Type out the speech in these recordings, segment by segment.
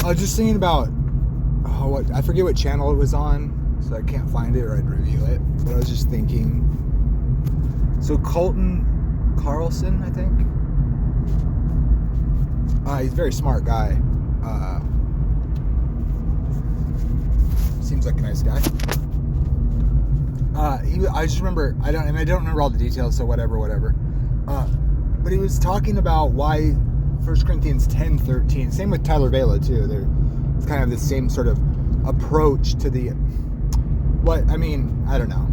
I was just thinking about, I forget what channel it was on, so I can't find it or I'd review it. But I was just thinking, so Colton Carlson, I think. He's a very smart guy. Seems like a nice guy. I just remember, I don't remember all the details, so whatever. But he was talking about why 1 Corinthians 10:13. Same with Tyler Vela too. It's kind of the same sort of approach to I don't know.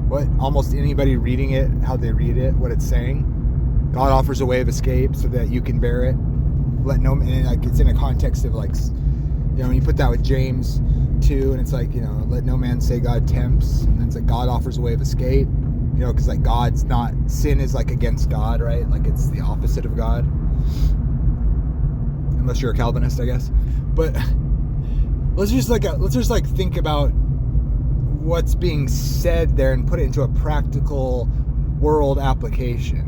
What almost anybody reading it, how they read it, what it's saying. God offers a way of escape so that you can bear it. And like it's in a context of like, when you put that with James 2, and it's like, let no man say God tempts, and then it's like God offers a way of escape, because like sin is like against God, right? Like it's the opposite of God, unless you're a Calvinist, I guess. But let's just think about what's being said there and put it into a practical world application,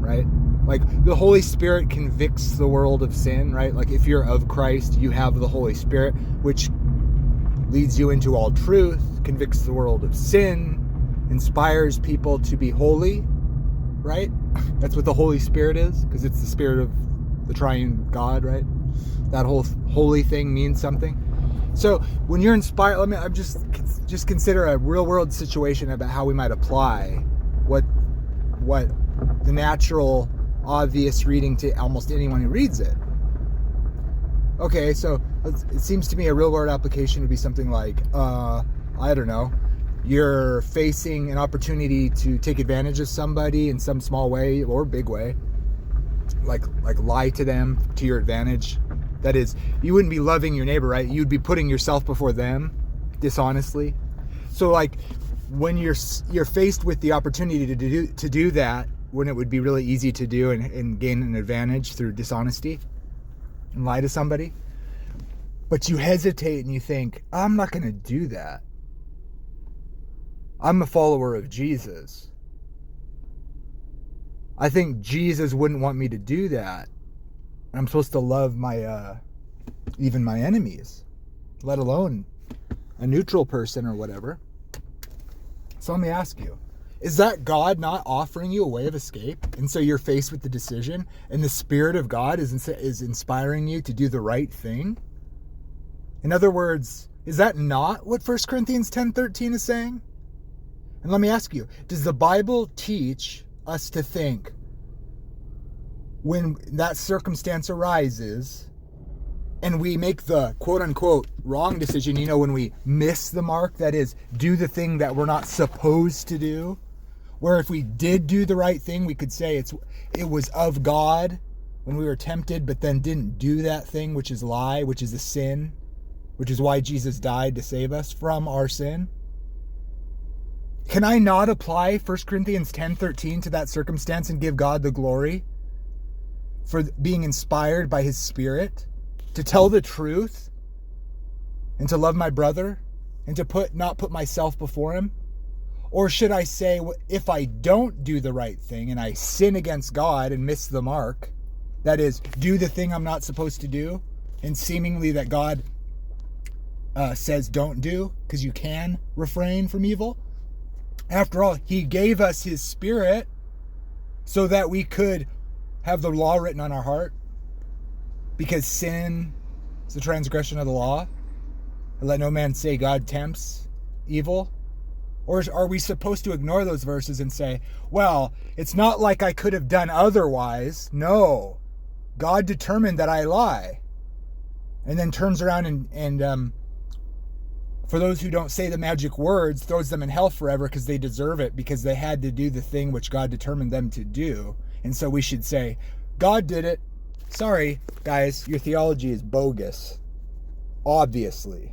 right? Like the Holy Spirit convicts the world of sin, right? Like if you're of Christ, you have the Holy Spirit, which leads you into all truth, convicts the world of sin, inspires people to be holy, right? That's what the Holy Spirit is, because it's the Spirit of the triune God, right? That whole holy thing means something. So when you're inspired, I'm just consider a real world situation about how we might apply what the natural, obvious reading to almost anyone who reads it. Okay, so it seems to me a real world application would be something like, I don't know, you're facing an opportunity to take advantage of somebody in some small way or big way, like lie to them to your advantage. That is, you wouldn't be loving your neighbor, right? You'd be putting yourself before them dishonestly. So like when you're faced with the opportunity to do that, when it would be really easy to do and gain an advantage through dishonesty and lie to somebody, but you hesitate and you think, I'm not going to do that. I'm a follower of Jesus. I think Jesus wouldn't want me to do that. I'm supposed to love my even my enemies, let alone a neutral person or whatever. So let me ask you, is that God not offering you a way of escape? And so you're faced with the decision, and the Spirit of God is inspiring you to do the right thing? In other words, is that not what 1 Corinthians 10:13 is saying? And let me ask you, does the Bible teach us to think when that circumstance arises and we make the quote-unquote wrong decision, when we miss the mark, that is, do the thing that we're not supposed to do, where if we did do the right thing, we could say it was of God when we were tempted, but then didn't do that thing, which is lie, which is a sin, which is why Jesus died to save us from our sin? Can I not apply 1 Corinthians 10:13 to that circumstance and give God the glory for being inspired by His Spirit to tell the truth and to love my brother and to not put myself before him? Or should I say, if I don't do the right thing and I sin against God and miss the mark, that is, do the thing I'm not supposed to do, and seemingly that God says don't do because you can refrain from evil? After all, He gave us His Spirit so that we could have the law written on our heart, because sin is the transgression of the law. And let no man say God tempts evil. Or are we supposed to ignore those verses and say, well, it's not like I could have done otherwise. No, God determined that I lie. And then turns around and for those who don't say the magic words, throws them in hell forever because they deserve it, because they had to do the thing which God determined them to do. And so we should say, God did it. Sorry, guys, your theology is bogus. Obviously.